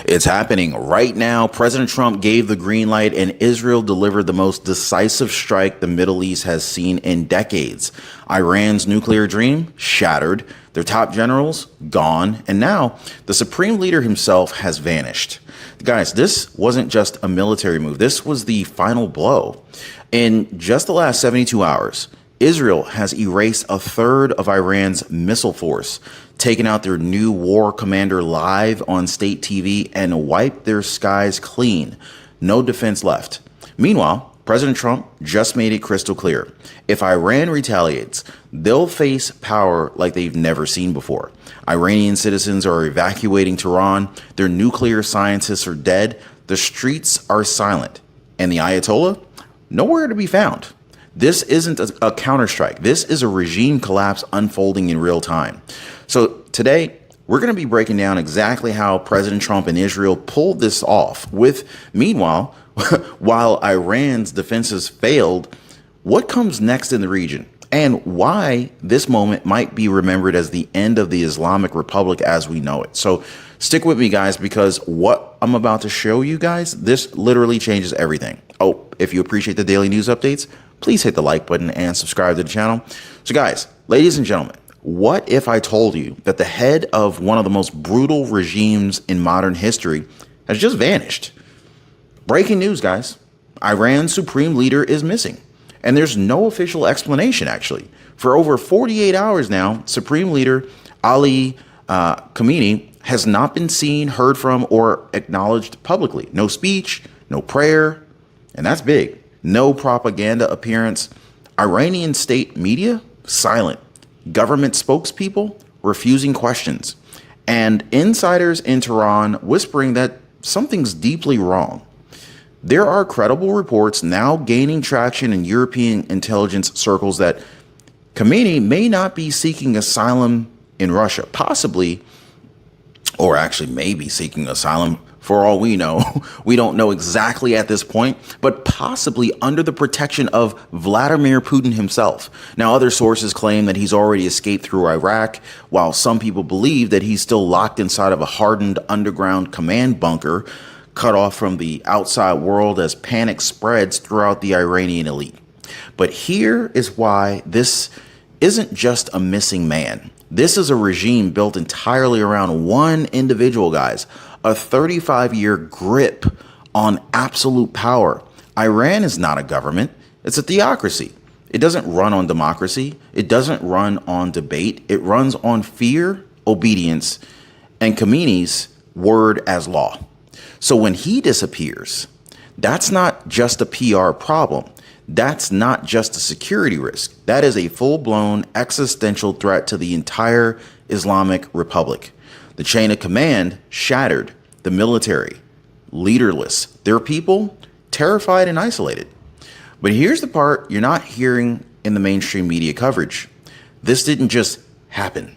It's happening right now. President Trump gave the green light and Israel delivered the most decisive strike the Middle East has seen in decades. Iran's nuclear dream shattered, their top generals gone, and now the supreme leader himself has vanished. Guys, this wasn't just a military move. This was the final blow. In just the last 72 hours, Israel has erased a third of Iran's missile force, taken out their new war commander live on state TV, and wiped their skies clean. No defense left. Meanwhile, President Trump just made it crystal clear. If Iran retaliates, they'll face power like they've never seen before. Iranian citizens are evacuating Tehran. Their nuclear scientists are dead. The streets are silent. And the Ayatollah? Nowhere to be found. This isn't a counterstrike. This is a regime collapse unfolding in real time. So today, we're going to be breaking down exactly how President Trump and Israel pulled this off meanwhile, while Iran's defenses failed, what comes next in the region and why this moment might be remembered as the end of the Islamic Republic as we know it. So stick with me, guys, because what I'm about to show you guys, this literally changes everything. Oh, if you appreciate the daily news updates, please hit the like button and subscribe to the channel. So guys, ladies and gentlemen, what if I told you that the head of one of the most brutal regimes in modern history has just vanished? Breaking news, guys. Iran's supreme leader is missing. And there's no official explanation, actually. For over 48 hours now, Supreme Leader Ali Khamenei has not been seen, heard from, or acknowledged publicly. No speech, no prayer, and that's big. No propaganda appearance. Iranian state media, silent. Government spokespeople, refusing questions. And insiders in Tehran whispering that something's deeply wrong. There are credible reports now gaining traction in European intelligence circles that Khamenei may not be seeking asylum in Russia, possibly, or actually maybe seeking asylum. For all we know, we don't know exactly at this point, but possibly under the protection of Vladimir Putin himself. Now, other sources claim that he's already escaped through Iraq, while some people believe that he's still locked inside of a hardened underground command bunker, cut off from the outside world as panic spreads throughout the Iranian elite. But here is why this isn't just a missing man. This is a regime built entirely around one individual, guys. A 35-year grip on absolute power. Iran is not a government. It's a theocracy. It doesn't run on democracy. It doesn't run on debate. It runs on fear, obedience, and Khamenei's word as law. So when he disappears, that's not just a PR problem. That's not just a security risk. That is a full-blown existential threat to the entire Islamic Republic. The chain of command shattered, the military leaderless, their people terrified and isolated. But here's the part you're not hearing in the mainstream media coverage. This didn't just happen.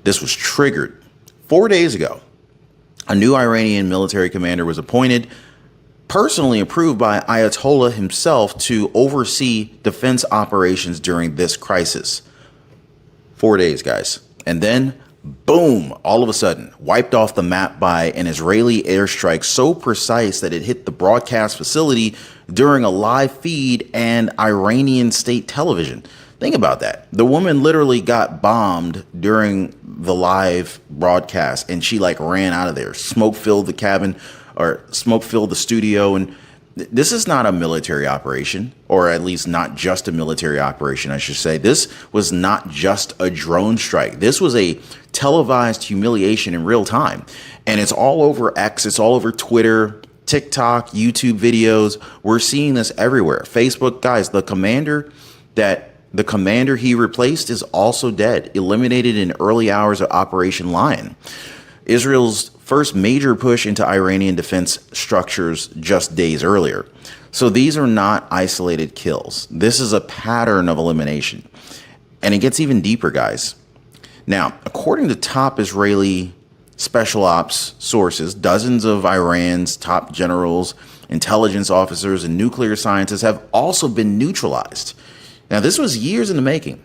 This was triggered 4 days ago. A new Iranian military commander was appointed, personally approved by Ayatollah himself, to oversee defense operations during this crisis. 4 days, guys. And then boom, all of a sudden, wiped off the map by an Israeli airstrike so precise that it hit the broadcast facility during a live feed and Iranian state television. Think about that. The woman literally got bombed during the live broadcast and she ran out of there. Smoke filled the cabin, or smoke filled the studio. And this is not a military operation, or at least not just a military operation, I should say. This was not just a drone strike. This was a televised humiliation in real time. And it's all over X, it's all over Twitter, TikTok, YouTube videos. We're seeing this everywhere. Facebook, guys, the commander he replaced is also dead, eliminated in early hours of Operation Lion. Israel's first major push into Iranian defense structures just days earlier. So these are not isolated kills. This is a pattern of elimination. And it gets even deeper, guys. Now, according to top Israeli special ops sources, dozens of Iran's top generals, intelligence officers, and nuclear scientists have also been neutralized. Now, this was years in the making.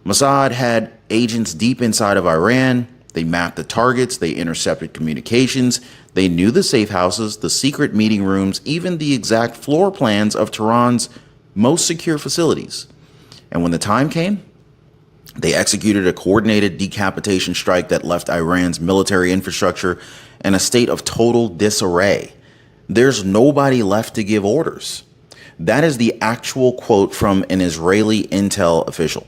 Mossad had agents deep inside of Iran. They mapped the targets, they intercepted communications, they knew the safe houses, the secret meeting rooms, even the exact floor plans of Tehran's most secure facilities. And when the time came, they executed a coordinated decapitation strike that left Iran's military infrastructure in a state of total disarray. There's nobody left to give orders. That is the actual quote from an Israeli intel official.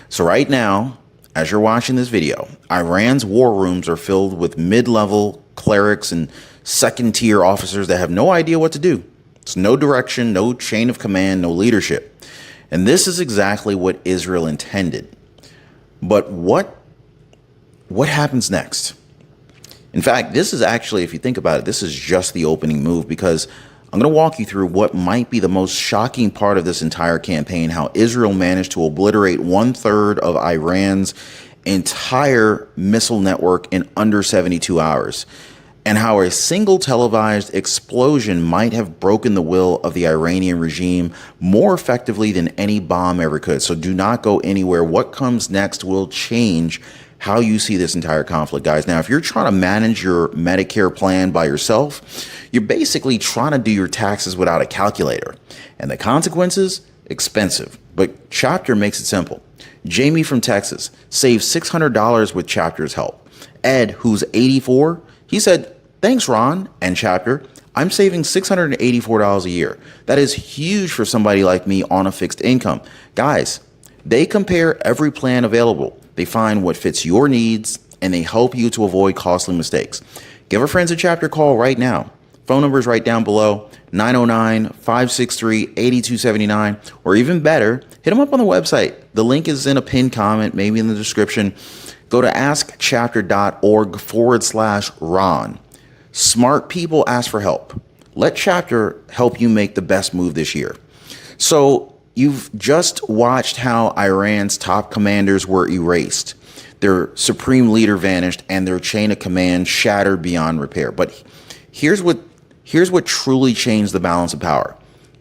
So right now, as you're watching this video, Iran's war rooms are filled with mid-level clerics and second-tier officers that have no idea what to do. It's no direction, no chain of command, no leadership. And this is exactly what Israel intended. But what happens next? In fact, this is actually, if you think about it, this is just the opening move, because I'm going to walk you through what might be the most shocking part of this entire campaign, how Israel managed to obliterate 1/3 of Iran's entire missile network in under 72 hours, and how a single televised explosion might have broken the will of the Iranian regime more effectively than any bomb ever could. So do not go anywhere. What comes next will change how you see this entire conflict, guys. Now, if you're trying to manage your Medicare plan by yourself, you're basically trying to do your taxes without a calculator. And the consequences? Expensive. But Chapter makes it simple. Jamie from Texas saved $600 with Chapter's help. Ed, who's 84, he said, "Thanks, Ron and Chapter. I'm saving $684 a year. That is huge for somebody like me on a fixed income." Guys, they compare every plan available. They find what fits your needs, and they help you to avoid costly mistakes. Give our friends at Chapter a call right now. Phone number is right down below, 909-563-8279, or even better, hit them up on the website. The link is in a pinned comment, maybe in the description. Go to askchapter.org/Ron. Smart people ask for help. Let Chapter help you make the best move this year. So you've just watched how Iran's top commanders were erased. Their supreme leader vanished and their chain of command shattered beyond repair. But here's what truly changed the balance of power.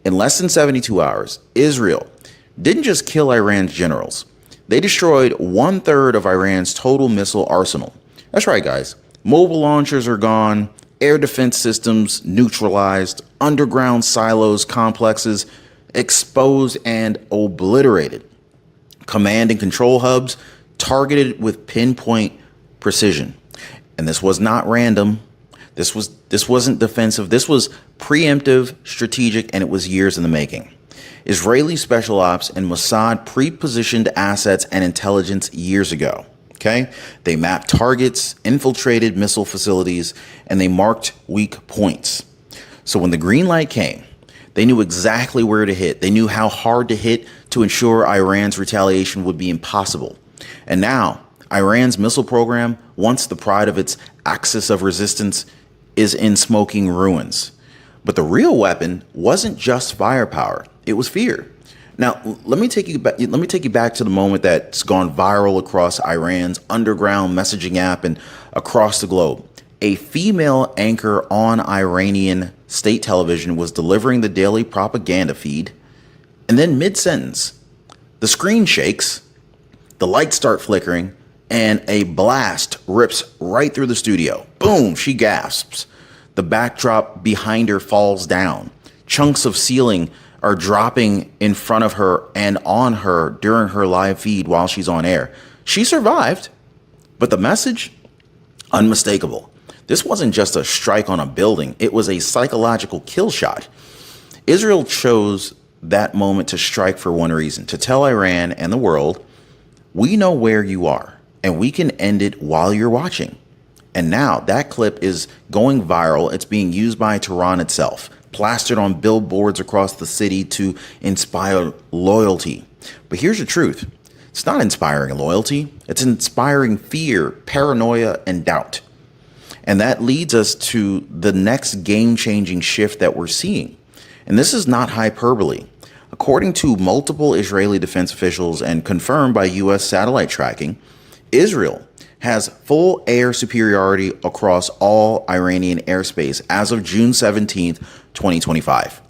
In less than 72 hours, Israel didn't just kill Iran's generals. They destroyed 1/3 of Iran's total missile arsenal. That's right, guys. Mobile launchers are gone. Air defense systems neutralized. Underground silos, complexes exposed and obliterated. Command and control hubs targeted with pinpoint precision. And this was not random. This wasn't defensive. This was preemptive, strategic, and it was years in the making. Israeli special ops and Mossad pre-positioned assets and intelligence years ago. Okay? They mapped targets, infiltrated missile facilities, and they marked weak points. So when the green light came, they knew exactly where to hit. They knew how hard to hit to ensure Iran's retaliation would be impossible. And now, Iran's missile program, once the pride of its axis of resistance, is in smoking ruins. But the real weapon wasn't just firepower, it was fear. Now, let me take you back to the moment that's gone viral across Iran's underground messaging app and across the globe. A female anchor on Iranian state television was delivering the daily propaganda feed, and then mid-sentence, the screen shakes, the lights start flickering, and a blast rips right through the studio. Boom, she gasps. The backdrop behind her falls down. Chunks of ceiling are dropping in front of her and on her during her live feed while she's on air. She survived, but the message? Unmistakable. This wasn't just a strike on a building, it was a psychological kill shot. Israel chose that moment to strike for one reason, to tell Iran and the world, we know where you are, and we can end it while you're watching. And now that clip is going viral. It's being used by Tehran itself, plastered on billboards across the city to inspire loyalty. But here's the truth. It's not inspiring loyalty. It's inspiring fear, paranoia, and doubt. And that leads us to the next game-changing shift that we're seeing. And this is not hyperbole. According to multiple Israeli defense officials and confirmed by U.S. satellite tracking, Israel has full air superiority across all Iranian airspace as of June 17th, 2025.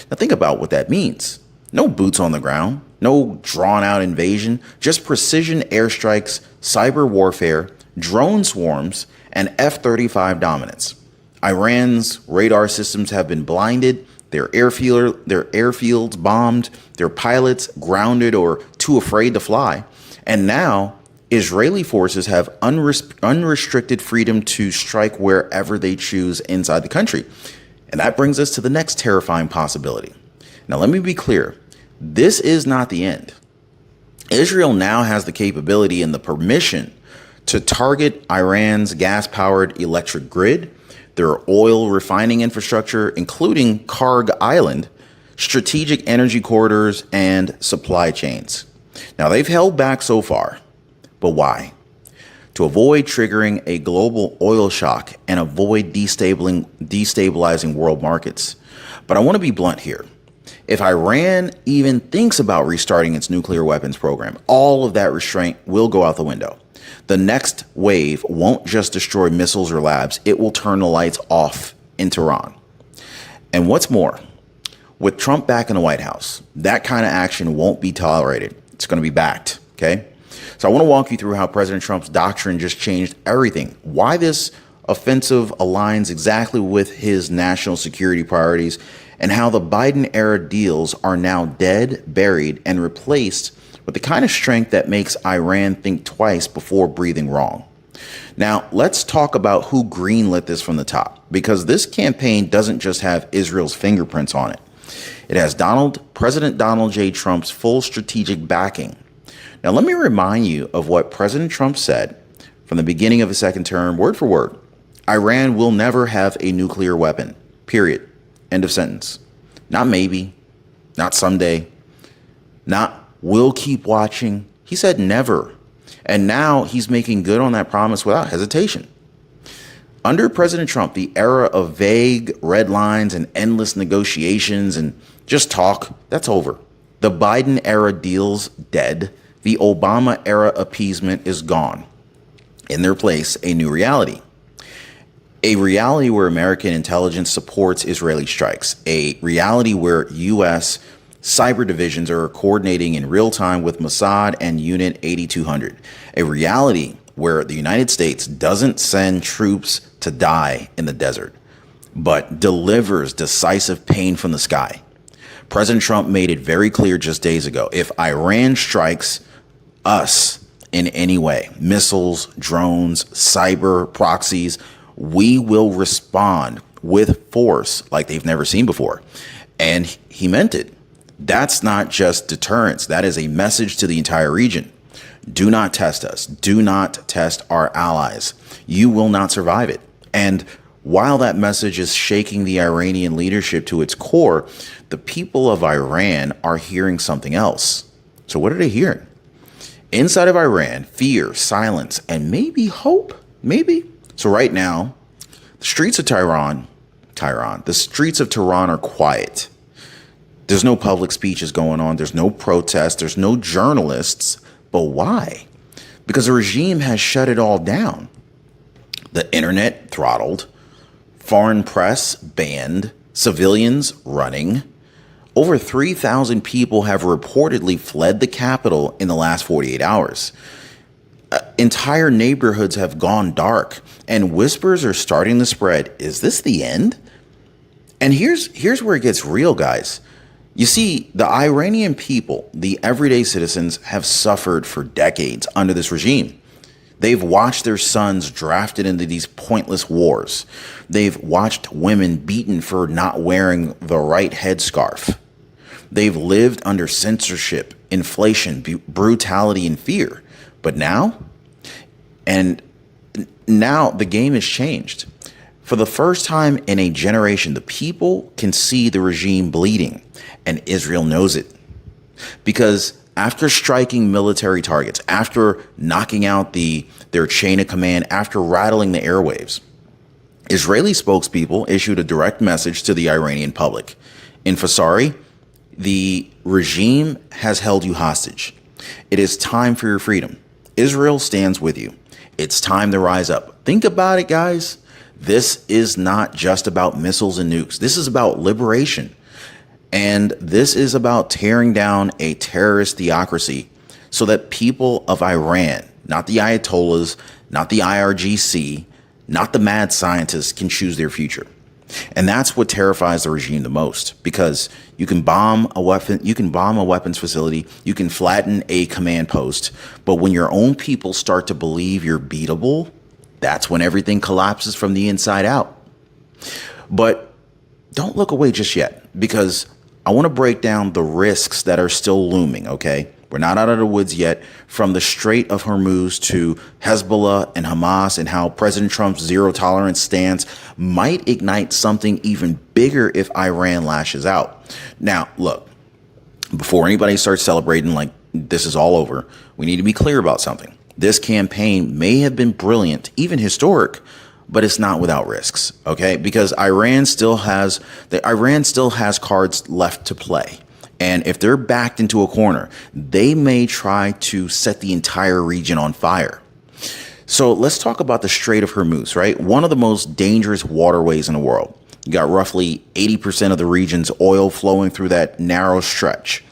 Now think about what that means. No boots on the ground, no drawn-out invasion, just precision airstrikes, cyber warfare, drone swarms, and F-35 dominance. Iran's radar systems have been blinded, their airfields bombed, their pilots grounded or too afraid to fly, and now Israeli forces have unrestricted freedom to strike wherever they choose inside the country. And that brings us to the next terrifying possibility. Now, let me be clear. This is not the end. Israel now has the capability and the permission to target Iran's gas-powered electric grid, their oil refining infrastructure, including Karg Island, strategic energy corridors, and supply chains. Now, they've held back so far, but why? To avoid triggering a global oil shock and avoid destabilizing world markets. But I want to be blunt here. If Iran even thinks about restarting its nuclear weapons program, all of that restraint will go out the window. The next wave won't just destroy missiles or labs, it will turn the lights off in Tehran. And what's more, with Trump back in the White House, that kind of action won't be tolerated. It's going to be backed, okay? So I want to walk you through how President Trump's doctrine just changed everything, why this offensive aligns exactly with his national security priorities, and how the Biden-era deals are now dead, buried, and replaced with the kind of strength that makes Iran think twice before breathing wrong. Now, let's talk about who greenlit this from the top, because this campaign doesn't just have Israel's fingerprints on it. It has President Donald J. Trump's full strategic backing. Now, let me remind you of what President Trump said from the beginning of his second term, word for word. Iran will never have a nuclear weapon, period. End of sentence. Not maybe, not someday, not we'll keep watching. He said never. And now he's making good on that promise without hesitation. Under President Trump, the era of vague red lines and endless negotiations and just talk, that's over. The Biden era deal's dead. The Obama era appeasement is gone. In their place, a new reality. A reality where American intelligence supports Israeli strikes. A reality where U.S. cyber divisions are coordinating in real time with Mossad and Unit 8200. A reality where the United States doesn't send troops to die in the desert, but delivers decisive pain from the sky. President Trump made it very clear just days ago, if Iran strikes us in any way, missiles, drones, cyber proxies, we will respond with force like they've never seen before. And he meant it. That's not just deterrence. That is a message to the entire region. Do not test us. Do not test our allies. You will not survive it. And while that message is shaking the Iranian leadership to its core, the people of Iran are hearing something else. So what are they hearing? Inside of Iran, fear, silence, and maybe hope. Maybe. So right now, the streets of Tehran are quiet. There's no public speeches going on. There's no protests. There's no journalists. But why? Because the regime has shut it all down. The internet throttled, foreign press banned, civilians running. Over 3,000 people have reportedly fled the capital in the last 48 hours. Entire neighborhoods have gone dark, and whispers are starting to spread. Is this the end? And here's where it gets real, guys. You see, the Iranian people, the everyday citizens, have suffered for decades under this regime. They've watched their sons drafted into these pointless wars. They've watched women beaten for not wearing the right headscarf. They've lived under censorship, inflation, brutality, and fear. But now the game has changed. For the first time in a generation, the people can see the regime bleeding, and Israel knows it. Because after striking military targets, after knocking out their chain of command, after rattling the airwaves, Israeli spokespeople issued a direct message to the Iranian public. In Fasari, the regime has held you hostage. It is time for your freedom. Israel stands with you. It's time to rise up. Think about it, guys. This is not just about missiles and nukes. This is about liberation. And this is about tearing down a terrorist theocracy so that people of Iran, not the Ayatollahs, not the IRGC, not the mad scientists can choose their future. And that's what terrifies the regime the most, because you can bomb a weapons facility, you can flatten a command post, but when your own people start to believe you're beatable, that's when everything collapses from the inside out. But don't look away just yet, because I want to break down the risks that are still looming, okay? We're not out of the woods yet, from the Strait of Hormuz to Hezbollah and Hamas, and how President Trump's zero tolerance stance might ignite something even bigger if Iran lashes out. Now, look, before anybody starts celebrating like this is all over, we need to be clear about something. This campaign may have been brilliant, even historic, but it's not without risks, okay? Because Iran still has cards left to play. And if they're backed into a corner, they may try to set the entire region on fire. So let's talk about the Strait of Hormuz, right? One of the most dangerous waterways in the world. You got roughly 80% of the region's oil flowing through that narrow stretch.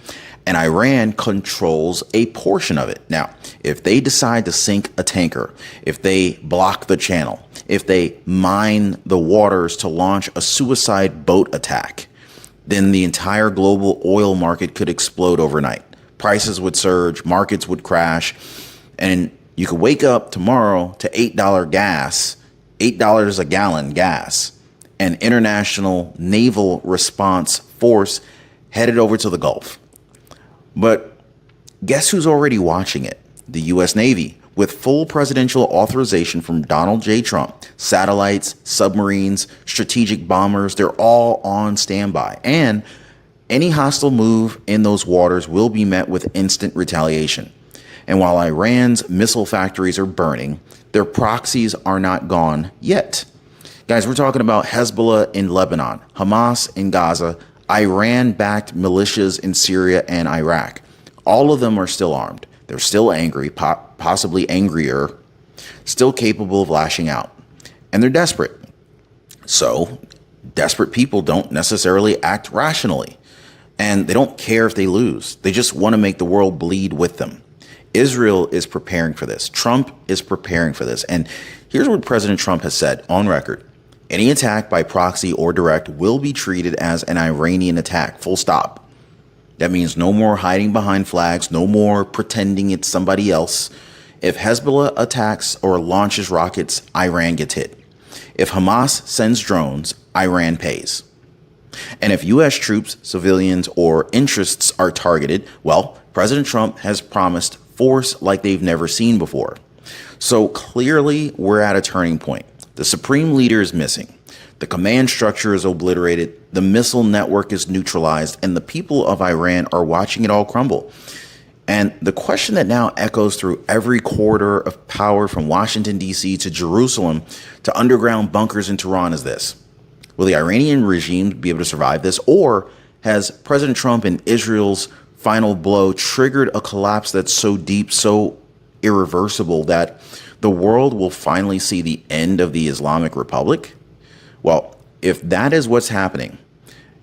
And Iran controls a portion of it. Now, if they decide to sink a tanker, if they block the channel, if they mine the waters to launch a suicide boat attack, then the entire global oil market could explode overnight. Prices would surge, markets would crash, and you could wake up tomorrow to $8 gas, $8 a gallon gas, an international naval response force headed over to the Gulf. But guess who's already watching it? The U.S. Navy, with full presidential authorization from Donald J. Trump. Satellites, submarines, strategic bombers, they're all on standby. And any hostile move in those waters will be met with instant retaliation. And while Iran's missile factories are burning, their proxies are not gone yet. Guys, we're talking about Hezbollah in Lebanon, Hamas in Gaza, Iran-backed militias in Syria and Iraq. All of them are still armed. They're still angry, possibly angrier, still capable of lashing out. And they're desperate. So, desperate people don't necessarily act rationally. And they don't care if they lose. They just want to make the world bleed with them. Israel is preparing for this. Trump is preparing for this. And here's what President Trump has said on record. Any attack by proxy or direct will be treated as an Iranian attack, full stop. That means no more hiding behind flags, no more pretending it's somebody else. If Hezbollah attacks or launches rockets, Iran gets hit. If Hamas sends drones, Iran pays. And if U.S. troops, civilians, or interests are targeted, well, President Trump has promised force like they've never seen before. So clearly, we're at a turning point. The supreme leader is missing. The command structure is obliterated, the missile network is neutralized, and the people of Iran are watching it all crumble. And the question that now echoes through every corridor of power from Washington, D.C. to Jerusalem to underground bunkers in Tehran is this. Will the Iranian regime be able to survive this? Or has President Trump and Israel's final blow triggered a collapse that's so deep, so irreversible that the world will finally see the end of the Islamic Republic? Well, if that is what's happening,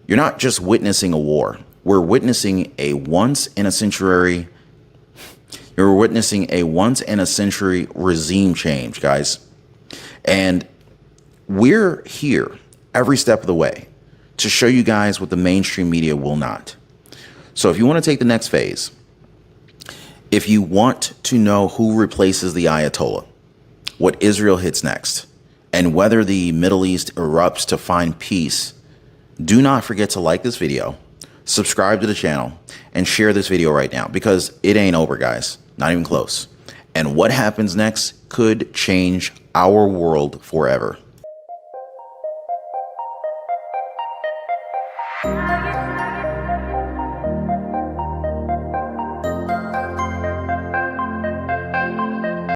you're not just witnessing a war. We're witnessing a once-in-a-century regime change, guys. And we're here every step of the way to show you guys what the mainstream media will not. So if you want to take the next phase, if you want to know who replaces the Ayatollah, what Israel hits next, and whether the Middle East erupts to find peace, do not forget to like this video, subscribe to the channel, and share this video right now, because it ain't over, guys. Not even close. And what happens next could change our world forever.